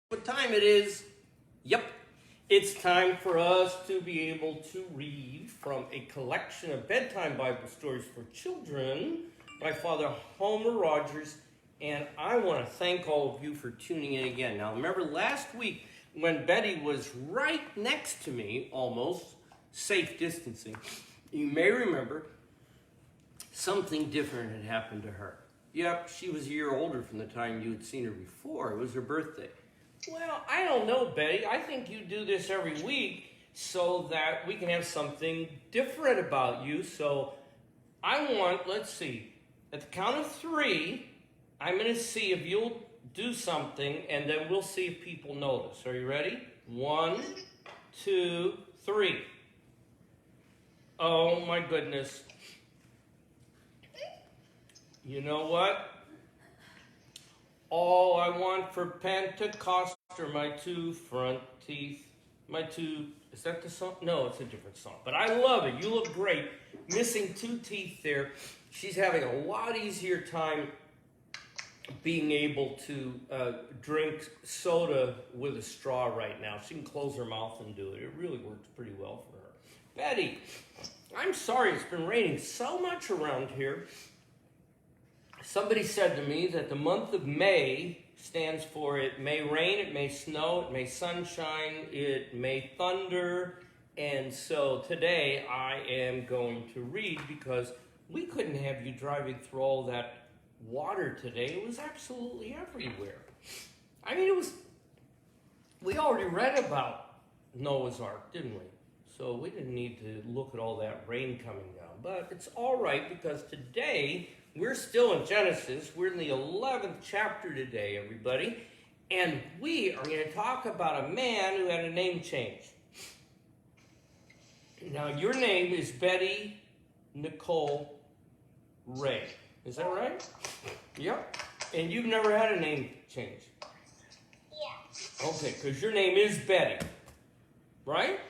What time it is? Yep, it's time for us to be able to read from a collection of bedtime Bible stories for children by Father Homer Rogers, and I want to thank all of you for tuning in again. Now, remember last week when Betty was right next to me, almost safe distancing, you may remember something different had happened to her. Yep, she was a year older from the time you had seen her before. It was her birthday. Well, I don't know, Betty. I think you do this every week so that we can have something different about you. So let's see, at the count of 3, I'm going to see if you'll do something, and then we'll see if people notice. Are you ready? 1, 2, 3. Oh, my goodness. You know what? All I want for Pentecost are my 2 front teeth. Is that the song? No, it's a different song. But I love it. You look great. Missing 2 teeth there. She's having a lot easier time being able to drink soda with a straw right now. She can close her mouth and do it. It really works pretty well for her. Betty, I'm sorry it's been raining so much around here. Somebody said to me that the month of May stands for it may rain, it may snow, it may sunshine, it may thunder. And so today I am going to read because we couldn't have you driving through all that water today. It was absolutely everywhere. I mean, we already read about Noah's Ark, didn't we? So we didn't need to look at all that rain coming down. But it's all right because today we're still in Genesis. We're in the 11th chapter today, everybody. And we are going to talk about a man who had a name change. Now, your name is Betty Nicole Ray. Is that right? Yep. And you've never had a name change? Yeah. Okay, because your name is Betty, right?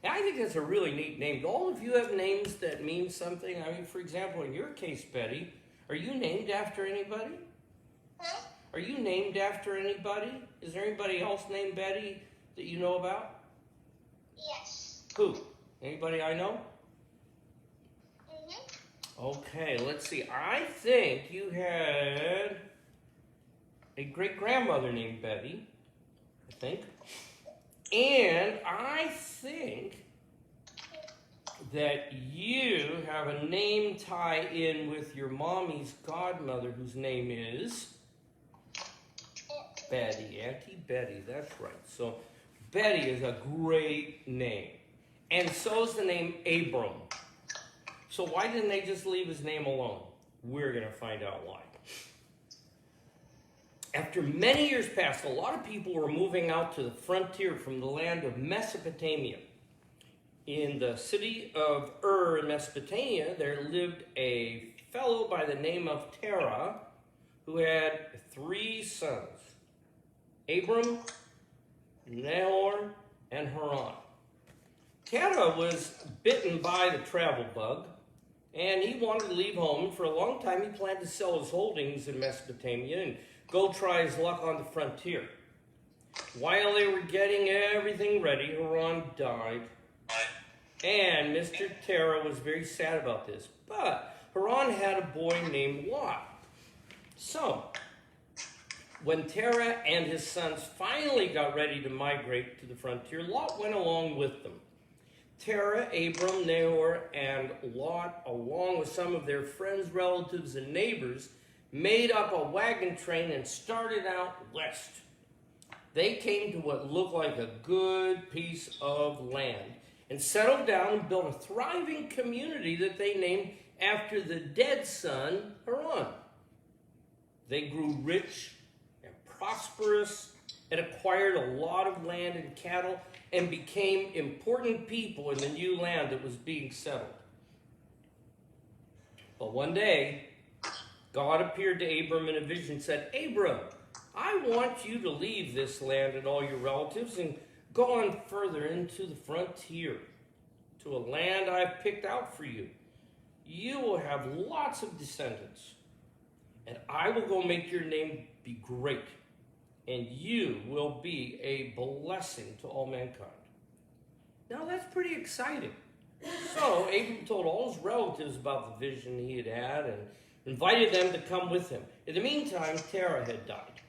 And I think that's a really neat name. Do all of you have names that mean something? I mean, for example, in your case, Betty, are you named after anybody? Huh? Are you named after anybody? Is there anybody else named Betty that you know about? Yes. Who? Anybody I know? Mm-hmm. Okay, let's see. I think you had a great-grandmother named Betty, I think. And I think that you have a name tie-in with your mommy's godmother, whose name is Betty. Auntie Betty, that's right. So Betty is a great name. And so is the name Abram. So why didn't they just leave his name alone? We're going to find out why. After many years passed, a lot of people were moving out to the frontier from the land of Mesopotamia. In the city of Ur in Mesopotamia, there lived a fellow by the name of Terah who had 3 sons, Abram, Nahor, and Haran. Terah was bitten by the travel bug, and he wanted to leave home. For a long time, he planned to sell his holdings in Mesopotamia and go try his luck on the frontier. While they were getting everything ready, Haran died. And Mr. Terah was very sad about this. But Haran had a boy named Lot. So, when Terah and his sons finally got ready to migrate to the frontier, Lot went along with them. Terah, Abram, Nahor, and Lot, along with some of their friends, relatives, and neighbors, made up a wagon train and started out west. They came to what looked like a good piece of land and settled down and built a thriving community that they named after the dead son, Haran. They grew rich and prosperous and acquired a lot of land and cattle and became important people in the new land that was being settled. But one day, God appeared to Abram in a vision and said, Abram, I want you to leave this land and all your relatives and go on further into the frontier to a land I've picked out for you. You will have lots of descendants, and I will go make your name be great, and you will be a blessing to all mankind. Now that's pretty exciting. So Abram told all his relatives about the vision he had had and invited them to come with him. In the meantime, Terah had died.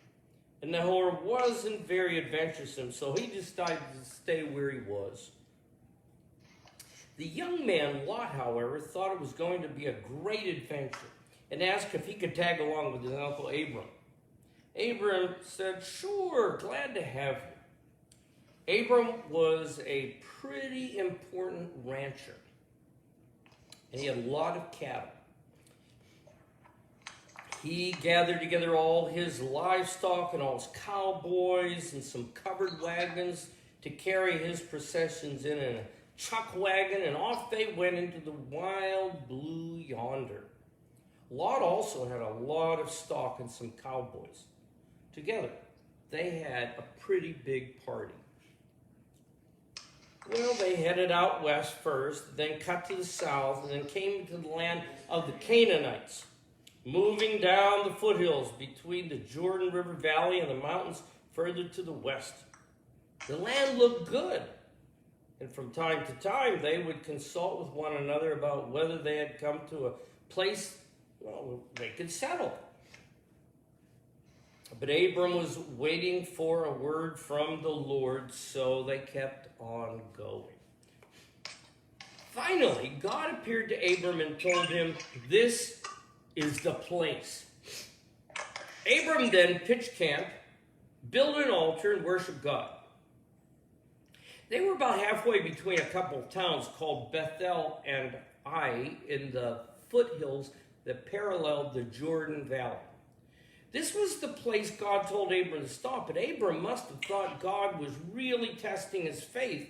And Nahor wasn't very adventuresome, so he decided to stay where he was. The young man, Lot, however, thought it was going to be a great adventure and asked if he could tag along with his uncle Abram. Abram said, "Sure, glad to have you." Abram was a pretty important rancher, and he had a lot of cattle. He gathered together all his livestock and all his cowboys and some covered wagons to carry his processions in a chuck wagon, and off they went into the wild blue yonder. Lot also had a lot of stock and some cowboys. Together, they had a pretty big party. Well, they headed out west first, then cut to the south, and then came to the land of the Canaanites, moving down the foothills between the Jordan River Valley and the mountains further to the west. The land looked good, and from time to time they would consult with one another about whether they had come to a place, well, they could settle. But Abram was waiting for a word from the Lord, so they kept on going. Finally, God appeared to Abram and told him, "This is the place." Abram then pitched camp, built an altar, and worshiped God. They were about halfway between a couple of towns called Bethel and Ai in the foothills that paralleled the Jordan Valley. This was the place God told Abram to stop, but Abram must have thought God was really testing his faith,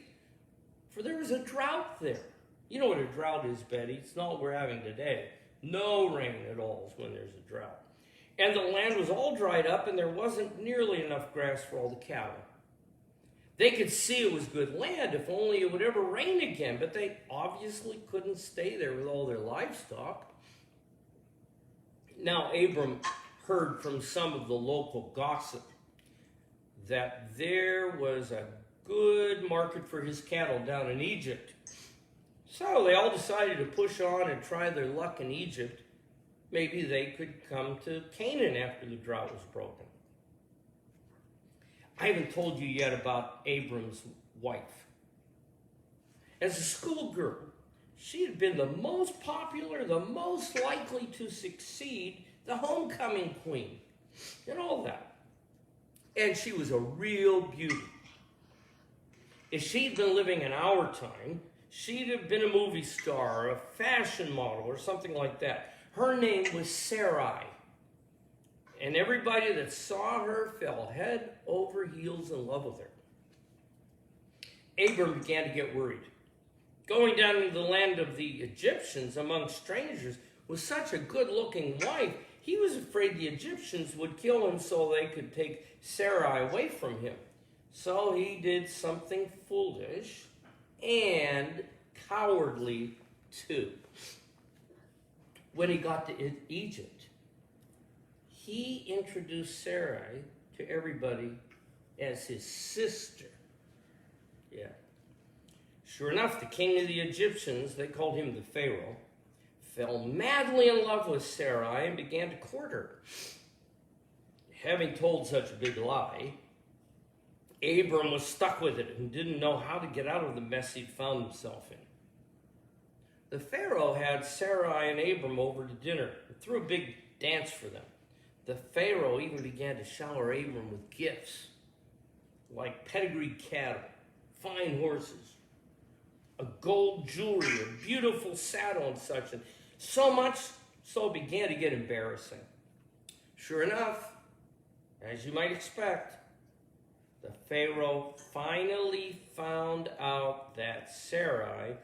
for there was a drought there. You know what a drought is, Betty? It's not what we're having today. No rain at all is when there's a drought. And the land was all dried up, and there wasn't nearly enough grass for all the cattle. They could see it was good land if only it would ever rain again, but they obviously couldn't stay there with all their livestock. Now, Abram heard from some of the local gossip that there was a good market for his cattle down in Egypt. So they all decided to push on and try their luck in Egypt. Maybe they could come to Canaan after the drought was broken. I haven't told you yet about Abram's wife. As a schoolgirl, she had been the most popular, the most likely to succeed, the homecoming queen, and all that. And she was a real beauty. If she'd been living in our time, she'd have been a movie star, a fashion model, or something like that. Her name was Sarai. And everybody that saw her fell head over heels in love with her. Abram began to get worried. Going down into the land of the Egyptians among strangers with such a good-looking wife, he was afraid the Egyptians would kill him so they could take Sarai away from him. So he did something foolish and cowardly too. When he got to Egypt, he introduced Sarai to everybody as his sister. Yeah. Sure enough, the king of the Egyptians, they called him the Pharaoh, fell madly in love with Sarai and began to court her. Having told such a big lie, Abram was stuck with it and didn't know how to get out of the mess he'd found himself in. The Pharaoh had Sarai and Abram over to dinner and threw a big dance for them. The Pharaoh even began to shower Abram with gifts, like pedigreed cattle, fine horses, a gold jewelry, a beautiful saddle and such, and so much so it began to get embarrassing. Sure enough, as you might expect, the Pharaoh finally found out that Sarai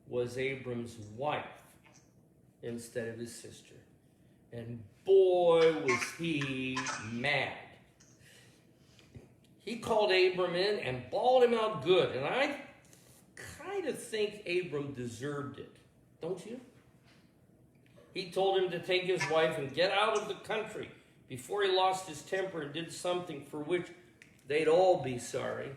was Abram's wife instead of his sister. And boy, was he mad. He called Abram in and bawled him out good. And I kind of think Abram deserved it. Don't you? He told him to take his wife and get out of the country before he lost his temper and did something for which they'd all be sorry.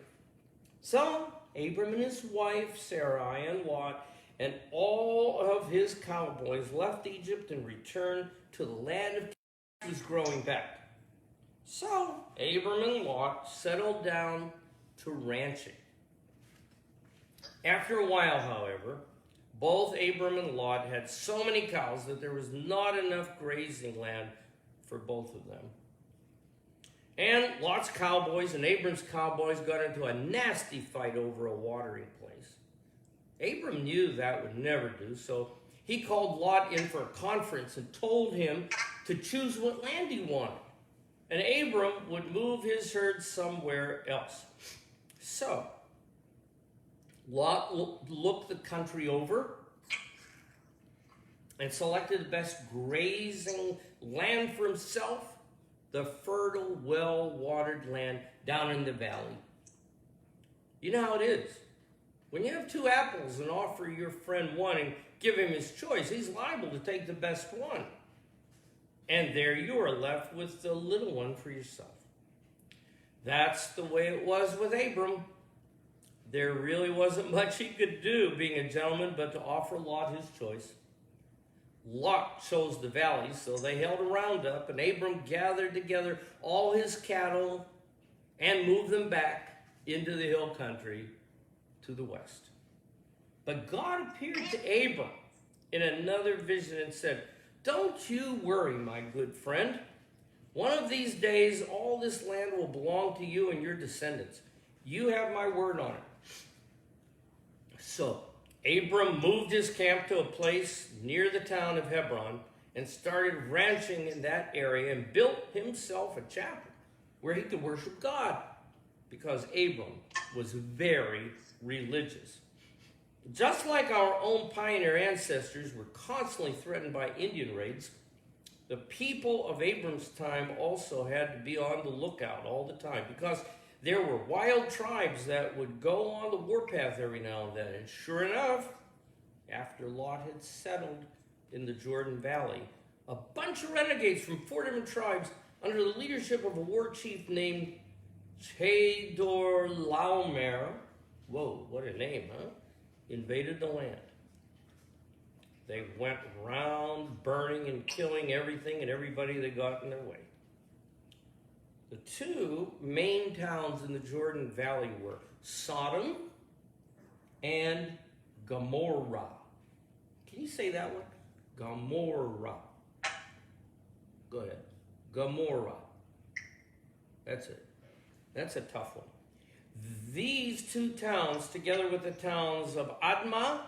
So Abram and his wife Sarai and Lot and all of his cowboys left Egypt and returned to the land of Canaan, which was growing back. So Abram and Lot settled down to ranching. After a while, however, both Abram and Lot had so many cows that there was not enough grazing land for both of them. And Lot's cowboys and Abram's cowboys got into a nasty fight over a watering place. Abram knew that would never do, so he called Lot in for a conference and told him to choose what land he wanted. And Abram would move his herd somewhere else. So Lot looked the country over and selected the best grazing land for himself, the fertile, well-watered land down in the valley. You know how it is. When you have two apples and offer your friend one and give him his choice, he's liable to take the best one. And there you are left with the little one for yourself. That's the way it was with Abram. There really wasn't much he could do, being a gentleman, but to offer Lot his choice. Lot chose the valley, so they held a roundup, and Abram gathered together all his cattle and moved them back into the hill country to the west. But God appeared to Abram in another vision and said, "Don't you worry, my good friend. One of these days, all this land will belong to you and your descendants. You have my word on it." So Abram moved his camp to a place near the town of Hebron and started ranching in that area and built himself a chapel where he could worship God, because Abram was very religious. Just like our own pioneer ancestors were constantly threatened by Indian raids, the people of Abram's time also had to be on the lookout all the time, because there were wild tribes that would go on the warpath every now and then. And sure enough, after Lot had settled in the Jordan Valley, a bunch of renegades from 4 different tribes under the leadership of a war chief named Chedorlaomer, whoa, what a name, huh? Invaded the land. They went around burning and killing everything and everybody that got in their way. The 2 main towns in the Jordan Valley were Sodom and Gomorrah. Can you say that one? Gomorrah. Go ahead. Gomorrah. That's it. That's a tough one. These 2 towns, together with the towns of Admah,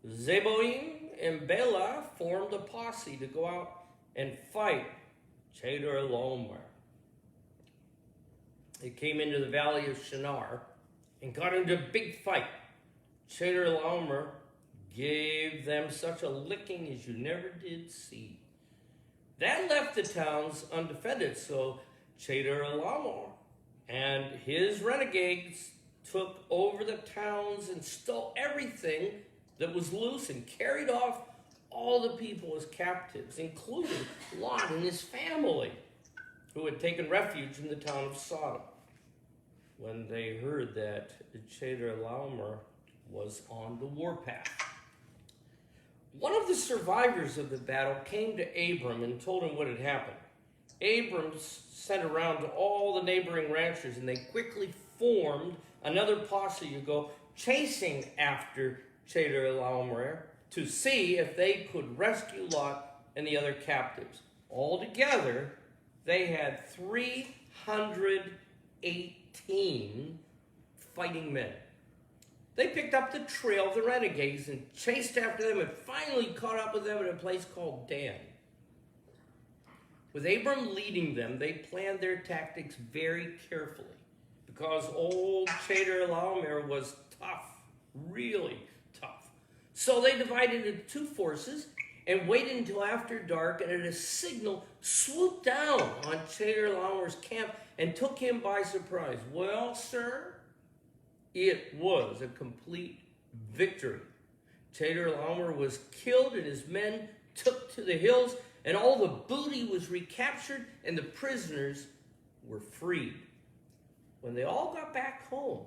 Zeboim, and Bela, formed a posse to go out and fight Chedorlaomer. They came into the valley of Shinar and got into a big fight. Chedorlaomer gave them such a licking as you never did see. That left the towns undefended, so Chedorlaomer and his renegades took over the towns and stole everything that was loose and carried off all the people as captives, including Lot and his family, who had taken refuge in the town of Sodom. When they heard that Chedorlaomer was on the warpath, one of the survivors of the battle came to Abram and told him what had happened. Abram sent around to all the neighboring ranchers, and they quickly formed another posse to go chasing after Chedorlaomer to see if they could rescue Lot and the other captives. Altogether, they had 318 fighting men. They picked up the trail of the renegades and chased after them and finally caught up with them at a place called Dan. With Abram leading them, they planned their tactics very carefully, because old Chedorlaomer was tough, really tough. So they divided into 2 forces and waited until after dark, and at a signal swooped down on Chedorlaomer's camp and took him by surprise. Well, sir, it was a complete victory. Chedorlaomer was killed and his men took to the hills and all the booty was recaptured, and the prisoners were freed. When they all got back home,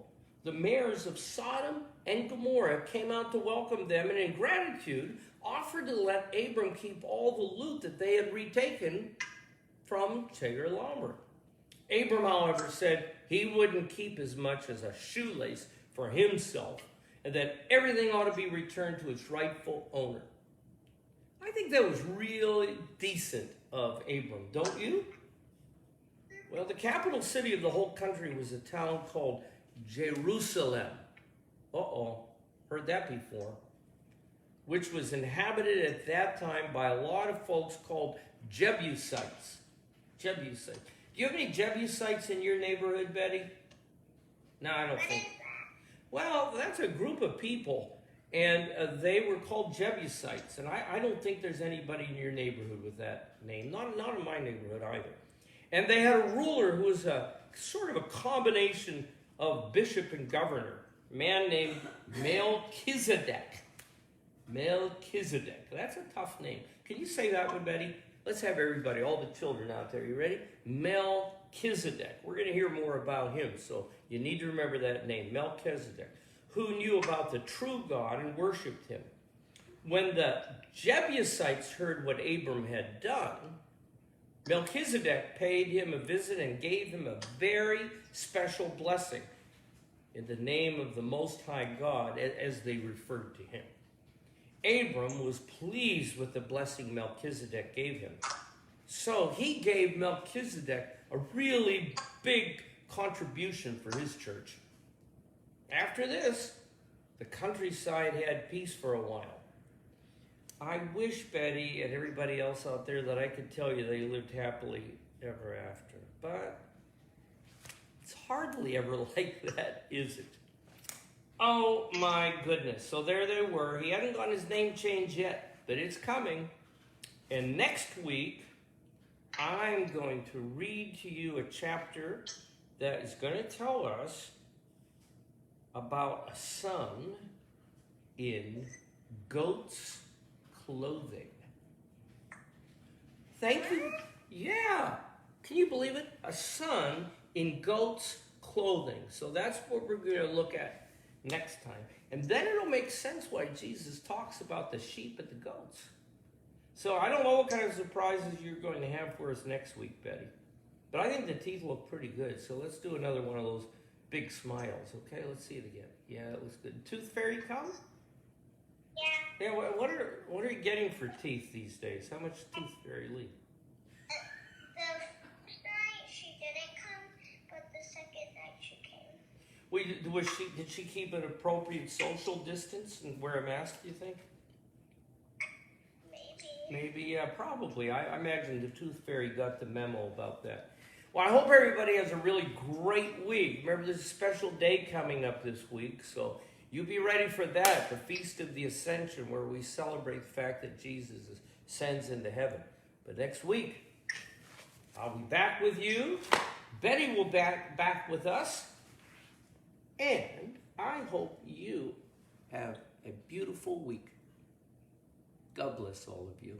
the mayors of Sodom and Gomorrah came out to welcome them, and in gratitude offered to let Abram keep all the loot that they had retaken from Chedorlaomer. Abram, however, said he wouldn't keep as much as a shoelace for himself, and that everything ought to be returned to its rightful owner. I think that was really decent of Abram, don't you? Well, the capital city of the whole country was a town called Jerusalem. Heard that before. Which was inhabited at that time by a lot of folks called Jebusites. Jebusites. Do you have any Jebusites in your neighborhood, Betty? No, I don't think. Well, that's a group of people, and they were called Jebusites. And I don't think there's anybody in your neighborhood with that name. Not in my neighborhood either. And they had a ruler who was a sort of a combination of bishop and governor, a man named Melchizedek. Melchizedek. That's a tough name. Can you say that one, Betty? Let's have everybody, all the children out there. You ready? Melchizedek. We're going to hear more about him, so you need to remember that name, Melchizedek, who knew about the true God and worshipped him. When the Jebusites heard what Abram had done, Melchizedek paid him a visit and gave him a very special blessing in the name of the Most High God, as they referred to him. Abram was pleased with the blessing Melchizedek gave him. So he gave Melchizedek a really big contribution for his church. After this, the countryside had peace for a while. I wish, Betty and everybody else out there, that I could tell you they lived happily ever after. But it's hardly ever like that, is it? Oh my goodness. So there they were. He hadn't gotten his name changed yet, but it's coming. And next week, I'm going to read to you a chapter that is going to tell us about a son in goat's clothing. Thank you. Yeah. Can you believe it? A son in goat's clothing. So that's what we're going to look at next time. And then it'll make sense why Jesus talks about the sheep and the goats. So I don't know what kind of surprises you're going to have for us next week, Betty. But I think the teeth look pretty good. So let's do another one of those big smiles. Okay, let's see it again. Yeah, it looks good. Tooth fairy come? Yeah. Yeah, what are you getting for teeth these days? How much tooth fairy leave? The first night she didn't come, but the second night she came. Wait, did she keep an appropriate social distance and wear a mask, do you think? Maybe, yeah, probably. I imagine the tooth fairy got the memo about that. Well, I hope everybody has a really great week. Remember, there's a special day coming up this week, so you be ready for that, the Feast of the Ascension, where we celebrate the fact that Jesus ascends into heaven. But next week, I'll be back with you. Betty will be back with us. And I hope you have a beautiful week. God bless all of you.